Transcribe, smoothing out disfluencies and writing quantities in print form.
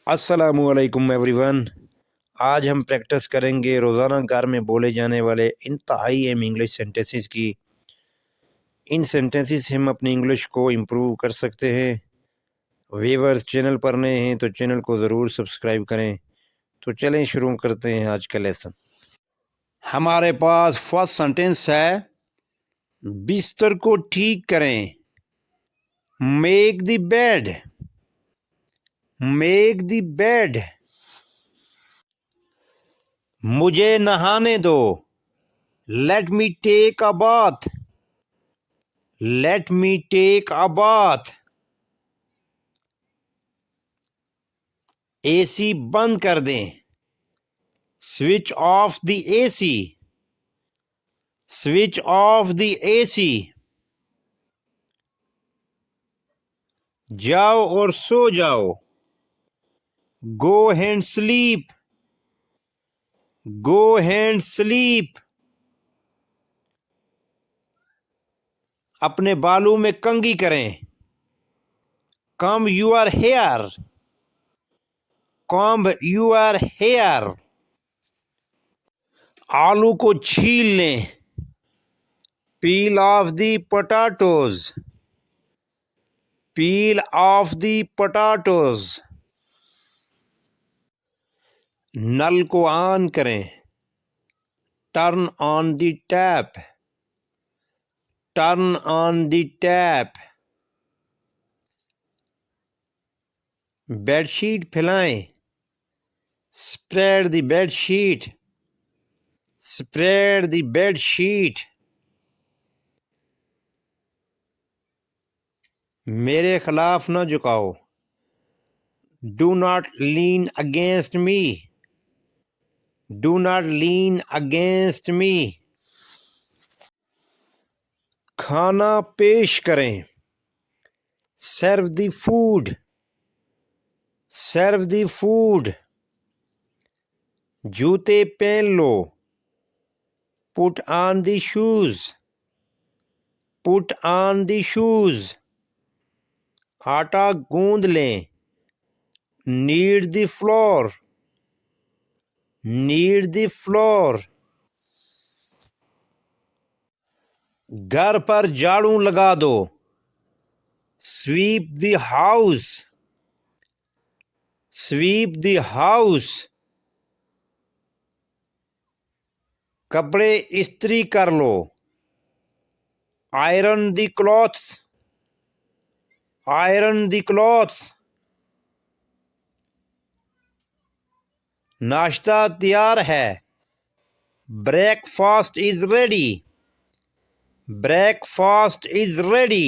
अस्सलामुअलैकुम एवरीवन। आज हम प्रैक्टिस करेंगे रोज़ाना घर में बोले जाने वाले इंतहाई अहम इंग्लिश सेंटेंसेस की। इन सेंटेंसेस से हम अपनी इंग्लिश को इम्प्रूव कर सकते हैं। व्यूअर्स चैनल पर नए हैं तो चैनल को ज़रूर सब्सक्राइब करें। तो चलें शुरू करते हैं आज का लेसन। हमारे पास फर्स्ट सेंटेंस है, बिस्तर को ठीक करें। Make the bed, make the bed. मुझे नहाने दो। Let me take a bath, let me take a bath. AC बंद कर दें। Switch off the AC, switch off the AC. जाओ और सो जाओ। Go and sleep, go and sleep. अपने बालों में कंघी करें। Comb your hair, comb your hair. आलू को छील लें। Peel off the potatoes, peel off the potatoes. नल को ऑन करें। Turn on the tap, turn on the tap. Bedsheet फैलाएं। Spread the bedsheet, spread the bedsheet. मेरे खिलाफ न झुकाओ। Do not lean against me, do not lean against me. खाना पेश करें। Serve the food, serve the food. जूते पहन लो। Put on the shoes, put on the shoes. आटा गूंद लें। Knead the flour, knead the flour. घर पर झाड़ू लगा दो। Sweep the house, SVEEP the house. कपड़े इस्त्री कर लो। Iron the clothes, iron the clothes. नाश्ता तैयार है। Breakfast is ready, breakfast is ready.